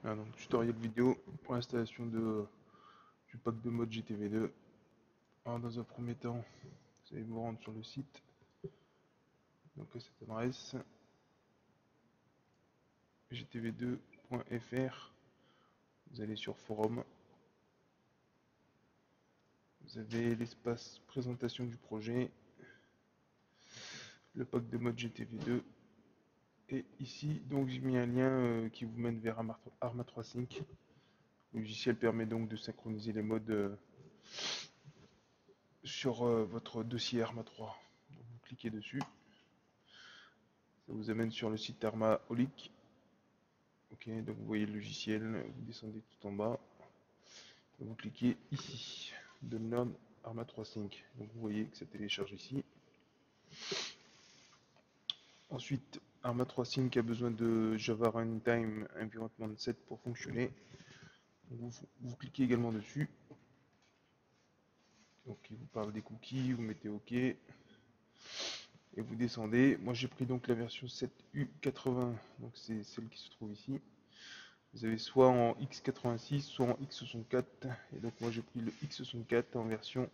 Donc, tutoriel vidéo pour l'installation du pack de mode GTV2. Alors, dans un premier temps, vous allez vous rendre sur le site, donc à cette adresse gtv2.fr. Vous allez sur forum, vous avez l'espace présentation du projet, le pack de mode GTV2, et ici donc j'ai mis un lien qui vous mène vers Arma 3 Sync. Le logiciel permet donc de synchroniser les modes sur votre dossier Arma 3. Donc, vous cliquez dessus, ça vous amène sur le site Arma Holic. Ok, donc vous voyez le logiciel, vous descendez tout en bas, et vous cliquez ici, Download Arma 3 Sync. Donc vous voyez que ça télécharge ici. Ensuite, Arma 3 Sync a besoin de Java Runtime Environment 7 pour fonctionner. Vous cliquez également dessus. Donc il vous parle des cookies, vous mettez OK et vous descendez. Moi j'ai pris donc la version 7U80, donc c'est celle qui se trouve ici. Vous avez soit en x86, soit en x64, et donc moi j'ai pris le x64 en version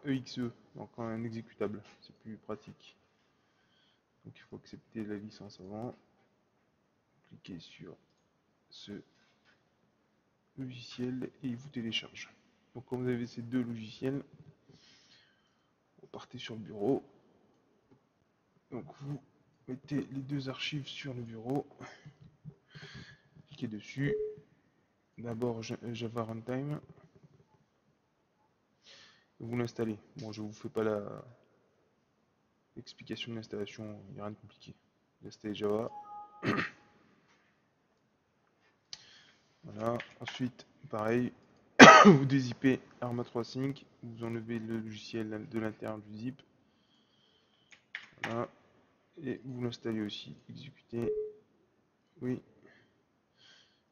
.exe, donc un exécutable, c'est plus pratique. Donc il faut accepter la licence avant. Cliquez sur ce logiciel et il vous télécharge. Donc quand vous avez ces deux logiciels, vous partez sur le bureau. Donc vous mettez les deux archives sur le bureau, cliquez dessus. D'abord Java Runtime, vous l'installez. Bon, je vous fais pas l'explication de l'installation, il n'y a rien de compliqué. Vous installez Java. Voilà. Ensuite, pareil, vous dézippez Arma 3 Sync, vous enlevez le logiciel de l'intérieur du zip. Voilà. Et vous l'installez aussi. Exécuter. Oui.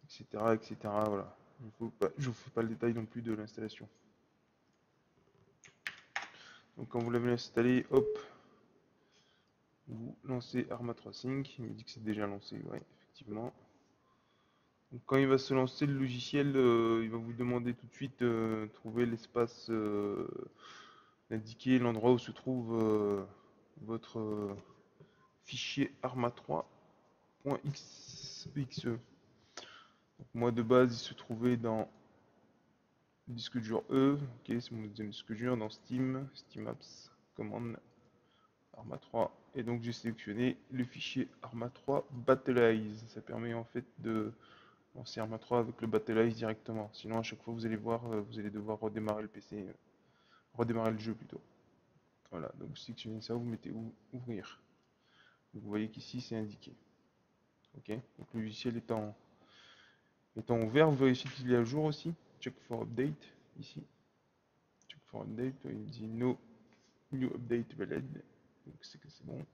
Etc. etc. Voilà. Je vous fais pas le détail non plus de l'installation. Donc quand vous l'avez installé, hop, vous lancez Arma 3 Sync. Il me dit que c'est déjà lancé. Ouais, effectivement. Donc, quand il va se lancer le logiciel, il va vous demander tout de suite trouver l'espace indiquer l'endroit où se trouve votre fichier arma3.exe. Moi de base il se trouvait dans le disque dur E, ok, c'est mon deuxième disque dur, dans Steam, Steam Apps, commande Arma3, et donc j'ai sélectionné le fichier Arma3 Battleize. Ça permet en fait de lancer Arma3 avec le Battleize directement, sinon à chaque fois vous allez voir, vous allez devoir redémarrer le PC, redémarrer le jeu plutôt. Voilà, donc vous sélectionnez ça, vous mettez ouvrir. Donc vous voyez qu'ici c'est indiqué. Ok, donc le logiciel étant ouvert, vous vérifiez qu'il est à jour aussi. Check for update ici. Check for update, il dit no new update valid. Donc c'est que c'est bon.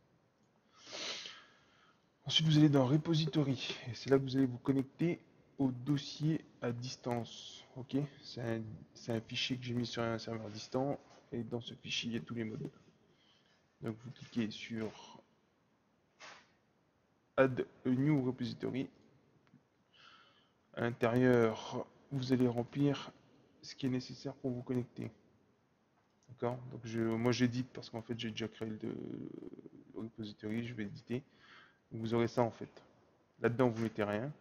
Ensuite vous allez dans repository et c'est là que vous allez vous connecter au dossier à distance. Ok, c'est un fichier que j'ai mis sur un serveur distant et dans ce fichier il y a tous les modes. Donc vous cliquez sur add a new repository. À l'intérieur, vous allez remplir ce qui est nécessaire pour vous connecter. D'accord. Donc moi j'édite parce qu'en fait j'ai déjà créé le repository, je vais éditer. Donc, vous aurez ça en fait. Là-dedans vous mettez rien.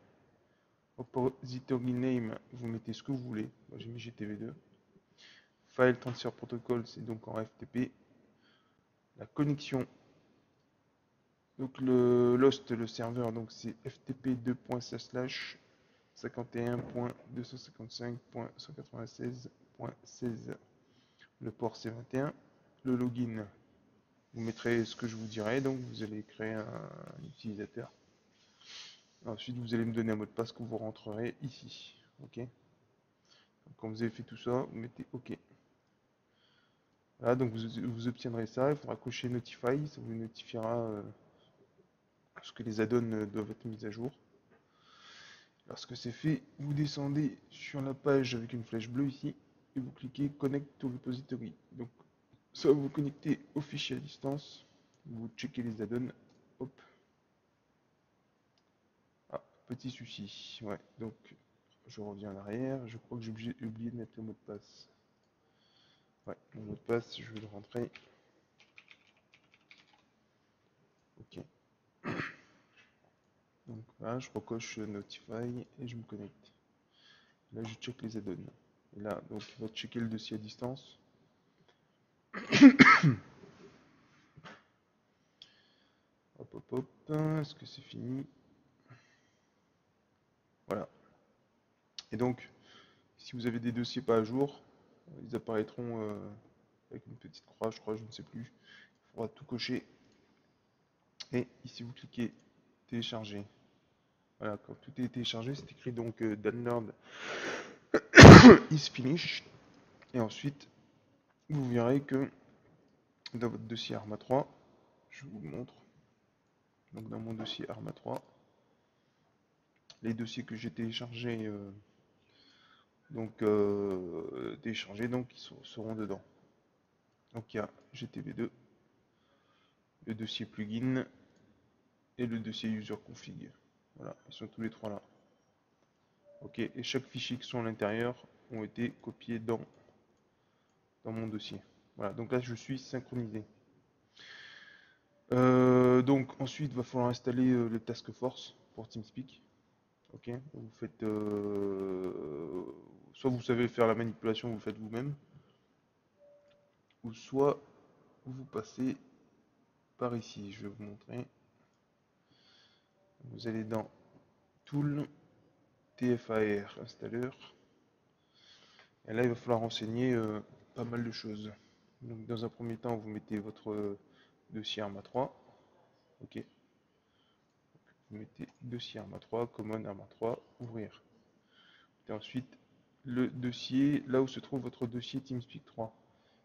Repository name, vous mettez ce que vous voulez. Moi j'ai mis GTV2. File Transfer Protocol, c'est donc en FTP. La connexion, donc le lost, le serveur, donc c'est ftp 2.51.255.196.16. Le port c'est 21. Le login, vous mettrez ce que je vous dirai, donc vous allez créer un utilisateur. Ensuite, vous allez me donner un mot de passe que vous rentrerez ici. Ok. Donc, quand vous avez fait tout ça, vous mettez OK. Voilà, donc vous obtiendrez ça. Il faudra cocher Notify, ça vous notifiera lorsque les add-ons doivent être mis à jour. Lorsque c'est fait, vous descendez sur la page avec une flèche bleue ici et vous cliquez Connect to Repository. Donc, ça va vous connecter au fichier à distance. Vous checkez les add-ons. Hop. Ah, petit souci. Ouais, donc je reviens en arrière. Je crois que j'ai oublié de mettre le mot de passe. Ouais, le mot de passe, je vais le rentrer. Ok. Donc là, je recoche Notify et je me connecte. Là, je check les add-ons. Et là, donc, il va checker le dossier à distance. Hop, hop, hop. Est-ce que c'est fini? Voilà. Et donc, si vous avez des dossiers pas à jour, ils apparaîtront avec une petite croix, je crois, je ne sais plus. Il faudra tout cocher. Et ici, vous cliquez télécharger. Voilà, quand tout est téléchargé, c'est écrit donc download is finished. Et ensuite, vous verrez que dans votre dossier Arma 3, je vous le montre. Donc dans mon dossier Arma 3, les dossiers que j'ai téléchargés, donc ils seront dedans. Donc il y a GTB2, le dossier plugin et le dossier user config. Voilà, ils sont tous les trois là. Ok, et chaque fichier qui sont à l'intérieur ont été copiés dans mon dossier. Voilà, donc là je suis synchronisé. Donc ensuite, il va falloir installer le Task Force pour TeamSpeak. Ok, vous faites, soit vous savez faire la manipulation, vous le faites vous-même, ou soit vous passez par ici. Je vais vous montrer. Vous allez dans Tool, TFAR, installeur, et là il va falloir renseigner pas mal de choses. Donc dans un premier temps, vous mettez votre dossier Arma 3. Ok. Vous mettez dossier Arma 3, common Arma 3, ouvrir. Et ensuite, le dossier, là où se trouve votre dossier TeamSpeak 3.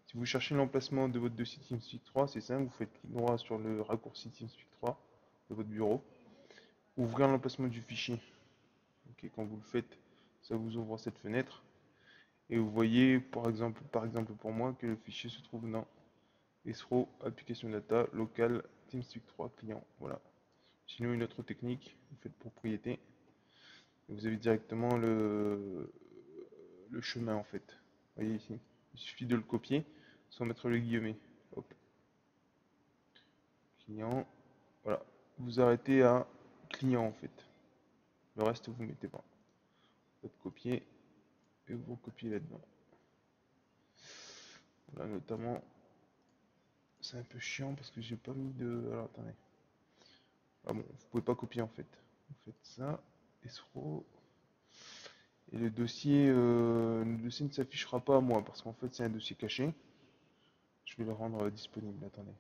Si vous cherchez l'emplacement de votre dossier TeamSpeak 3, c'est simple, vous faites clic droit sur le raccourci TeamSpeak 3 de votre bureau, ouvrir l'emplacement du fichier. Okay, quand vous le faites, ça vous ouvre cette fenêtre. Et vous voyez, par exemple pour moi, que le fichier se trouve dans esro application data local TeamSpeak 3 client. Voilà. Sinon, une autre technique, vous faites propriété. Et vous avez directement le chemin en fait. Vous voyez ici. Il suffit de le copier sans mettre le guillemet. Hop. Client. Voilà. Vous arrêtez à client en fait. Le reste vous mettez pas. Vous faites copier et vous copiez là-dedans. Là notamment, c'est un peu chiant parce que j'ai pas mis de. Alors attendez. Ah bon, vous pouvez pas copier en fait. Vous faites ça. esro. Et le dossier ne s'affichera pas à moi parce qu'en fait c'est un dossier caché. Je vais le rendre disponible. Attendez.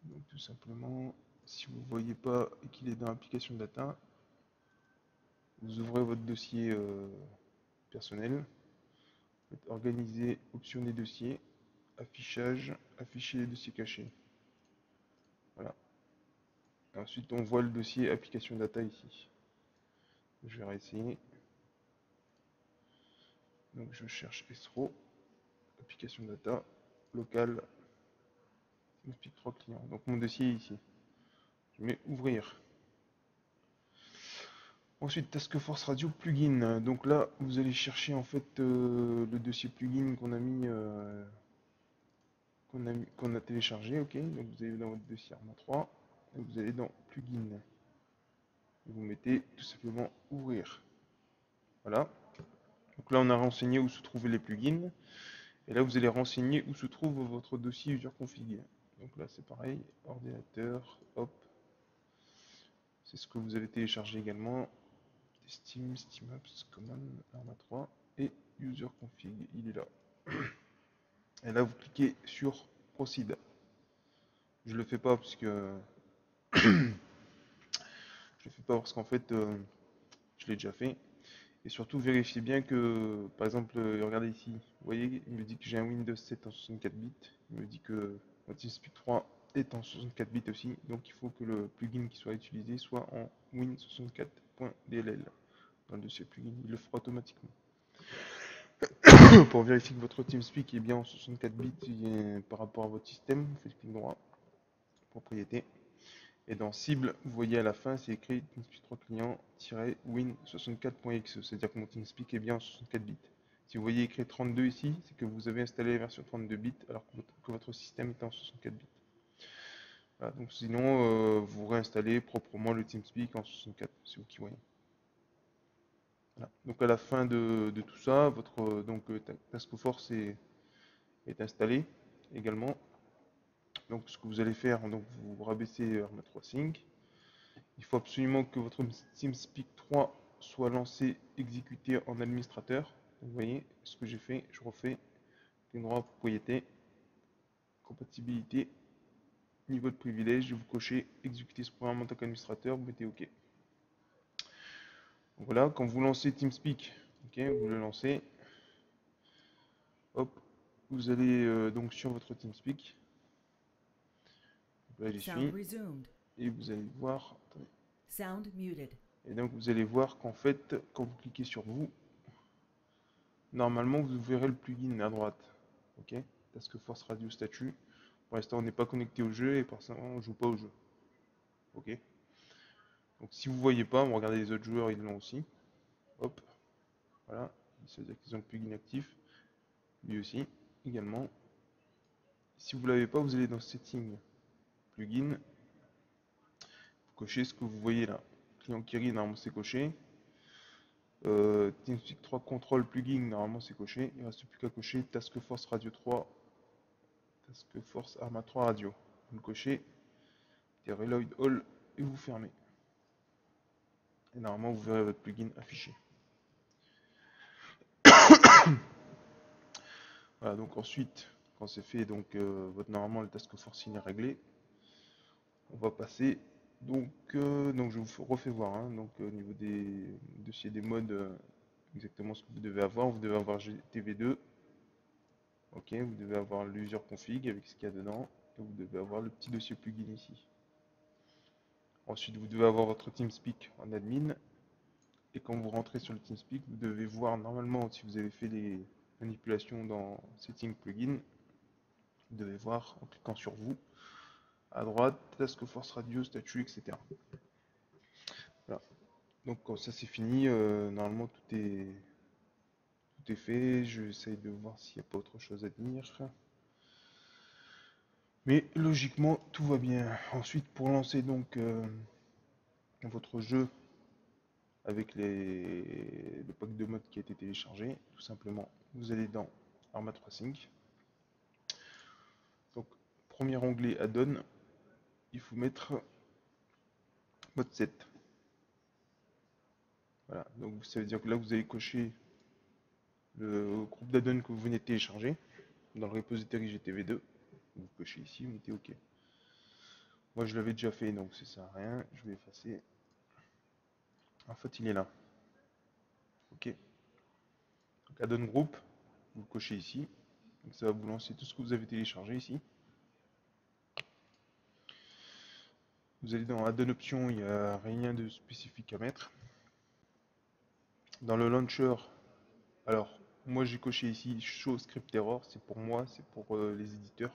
Donc tout simplement, si vous ne voyez pas et qu'il est dans l'application data, vous ouvrez votre dossier personnel, organiser option des dossiers, affichage, afficher les dossiers cachés. Voilà. Et ensuite on voit le dossier application data ici. Je vais réessayer. Donc je cherche esro, application data, local, TeamSpeak 3 clients. Donc mon dossier est ici. Je mets ouvrir. Ensuite, Task Force Radio plugin. Donc là, vous allez chercher en fait le dossier plugin qu'on a téléchargé. Ok, donc vous allez dans votre dossier Arma 3 et vous allez dans plugin. Et vous mettez tout simplement ouvrir. Voilà. Donc là, on a renseigné où se trouvaient les plugins. Et là, vous allez renseigner où se trouve votre dossier user config. Donc là, c'est pareil, ordinateur, hop. C'est ce que vous allez télécharger également. Steam, SteamApps, Common, Arma 3 et User Config, il est là. Et là, vous cliquez sur Proceed. Je le fais pas parce que je le fais pas parce qu'en fait, je l'ai déjà fait. Et surtout, vérifiez bien que, par exemple, regardez ici, vous voyez, il me dit que j'ai un Windows 7 en 64 bits. Il me dit que mon TeamSpeak 3 est en 64 bits aussi. Donc, il faut que le plugin qui soit utilisé soit en win64.dll dans le dossier plugin. Il le fera automatiquement. Pour vérifier que votre TeamSpeak est bien en 64 bits par rapport à votre système, vous faites clic droit, propriété. Et dans cible, vous voyez à la fin, c'est écrit TeamSpeak 3 client-win64.exe, c'est-à-dire que mon TeamSpeak est bien en 64 bits. Si vous voyez écrit 32 ici, c'est que vous avez installé la version 32 bits alors que votre système est en 64 bits. Voilà, donc sinon, vous réinstallez proprement le TeamSpeak en 64, c'est vous qui voyez. Voilà. Donc à la fin de tout ça, votre Task Force est installé également. Donc ce que vous allez faire, donc vous rabaissez Arma 3 Sync. Il faut absolument que votre TeamSpeak 3 soit lancé, exécuté en administrateur. Donc, vous voyez ce que j'ai fait, je refais. Plein droit, propriété, compatibilité, niveau de privilège, vous cochez exécuter ce programme en tant qu'administrateur, vous mettez OK. Donc voilà, quand vous lancez TeamSpeak, ok, vous le lancez, hop, vous allez donc sur votre TeamSpeak. Donc là j'y suis, et vous allez voir, attendez. Sound muted. Et donc vous allez voir qu'en fait, quand vous cliquez sur vous, normalement vous verrez le plugin à droite, ok, Task Force Radio Statut. Pour l'instant on n'est pas connecté au jeu et pour ça on joue pas au jeu, ok. Donc si vous voyez pas, regardez les autres joueurs, ils l'ont aussi. Hop, voilà, c'est-à-dire qu'ils ont le plugin actif, lui aussi, également. Si vous l'avez pas, vous allez dans Settings, Plugin, vous cochez ce que vous voyez là. Client Kiri, normalement c'est coché. TeamSpeak 3 Control Plugin, normalement c'est coché. Il ne reste plus qu'à cocher Task Force Radio 3, Task Force Arma 3 Radio. Vous le cochez, Reload All et vous fermez. Et normalement vous verrez votre plugin affiché. Voilà, donc ensuite, quand c'est fait, donc normalement le Task Force est réglé. On va passer donc je vous refais voir donc au niveau des dossiers des modes exactement ce que vous devez avoir. Vous devez avoir GTV2, ok, vous devez avoir l'user config avec ce qu'il y a dedans, et vous devez avoir le petit dossier plugin ici. Ensuite vous devez avoir votre TeamSpeak en admin, et quand vous rentrez sur le TeamSpeak, vous devez voir normalement si vous avez fait des manipulations dans Setting Plugin, vous devez voir en cliquant sur vous à droite, Task Force Radio, statut, etc. Voilà. Donc quand ça c'est fini, normalement tout est fait. J'essaye de voir s'il n'y a pas autre chose à dire. Mais logiquement tout va bien. Ensuite pour lancer donc votre jeu avec le pack de mode qui a été téléchargé, tout simplement vous allez dans Arma 3 Sync. Donc premier onglet add-on, il faut mettre mode 7. Voilà, donc ça veut dire que là vous allez cocher le groupe d'add-on que vous venez de télécharger dans le repository GTV2. Vous cochez ici, vous mettez OK. Moi je l'avais déjà fait donc ça sert à rien, je vais effacer. En fait il est là. OK. Donc add-on group, vous cochez ici. Donc ça va vous lancer tout ce que vous avez téléchargé ici. Vous allez dans add-on option, il n'y a rien de spécifique à mettre. Dans le launcher, alors moi j'ai coché ici show script error, c'est pour moi, c'est pour les éditeurs.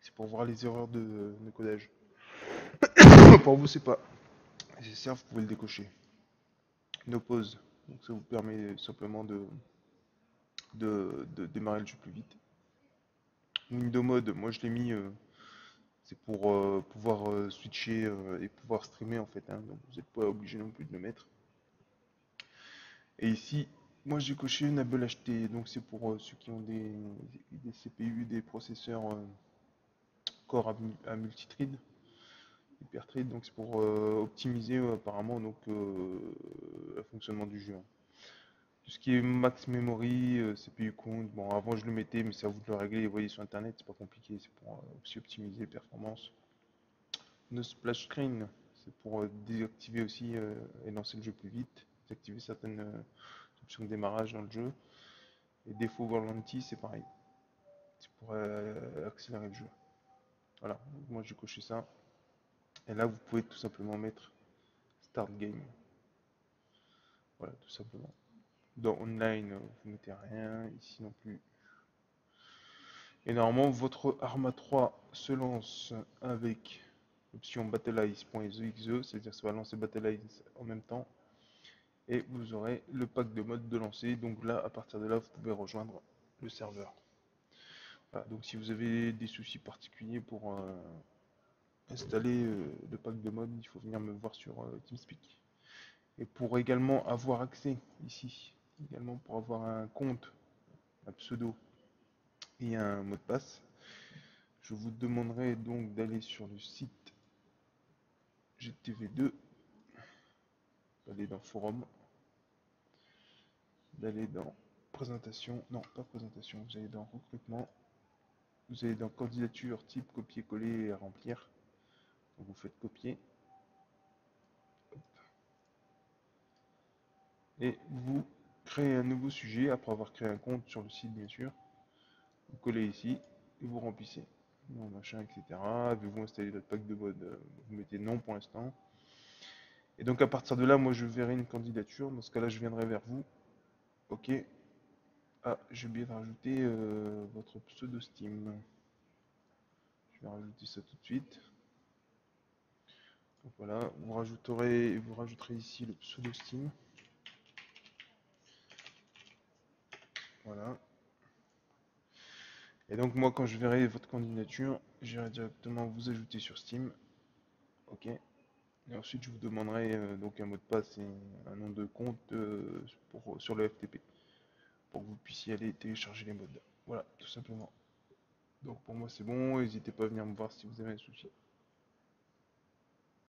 C'est pour voir les erreurs de codage. Pour vous c'est pas nécessaire, vous pouvez le décocher. No pause, donc ça vous permet simplement de démarrer le jeu plus vite. Window mode, moi je l'ai mis, c'est pour pouvoir switcher et pouvoir streamer en fait, donc vous n'êtes pas obligé non plus de le mettre. Et ici, moi j'ai coché Enable HT, donc c'est pour ceux qui ont des CPU, des processeurs Core à multithread, hyperthread, donc c'est pour optimiser apparemment donc le fonctionnement du jeu. Tout ce qui est max memory, CPU count, bon avant je le mettais mais c'est à vous de le régler, vous voyez sur internet c'est pas compliqué, c'est pour aussi optimiser les performances. No splash screen, c'est pour désactiver aussi et lancer le jeu plus vite, désactiver certaines options de démarrage dans le jeu. Et défaut Volanti c'est pareil, c'est pour accélérer le jeu. Voilà, donc moi j'ai coché ça. Et là vous pouvez tout simplement mettre Start Game. Voilà, tout simplement. Dans Online, vous mettez rien, ici non plus. Et normalement, votre Arma 3 se lance avec l'option battleize.exe, c'est-à-dire que ça va lancer Battleize en même temps. Et vous aurez le pack de mode de lancer. Donc là, à partir de là, vous pouvez rejoindre le serveur. Voilà, donc si vous avez des soucis particuliers pour installer le pack de mode, il faut venir me voir sur TeamSpeak. Et pour également avoir accès ici, également pour avoir un compte, un pseudo et un mot de passe, je vous demanderai donc d'aller sur le site GTV2, d'aller dans forum, d'aller dans présentation, non pas présentation, vous allez dans recrutement, vous allez dans candidature type copier-coller à remplir, donc vous faites copier, et vous créez un nouveau sujet après avoir créé un compte sur le site bien sûr, vous collez ici, et vous remplissez, non, machin, etc. Avez-vous installé votre pack de mode, vous mettez non pour l'instant, et donc à partir de là, moi je verrai une candidature, dans ce cas là je viendrai vers vous, ok. Ah, j'ai oublié de rajouter votre pseudo Steam. Je vais rajouter ça tout de suite. Donc voilà, vous rajouterez ici le pseudo Steam. Voilà. Et donc moi quand je verrai votre candidature, j'irai directement vous ajouter sur Steam. Ok. Et ensuite je vous demanderai donc un mot de passe et un nom de compte sur le FTP. Pour que vous puissiez aller télécharger les mods. Voilà, tout simplement. Donc pour moi c'est bon, n'hésitez pas à venir me voir si vous avez un souci.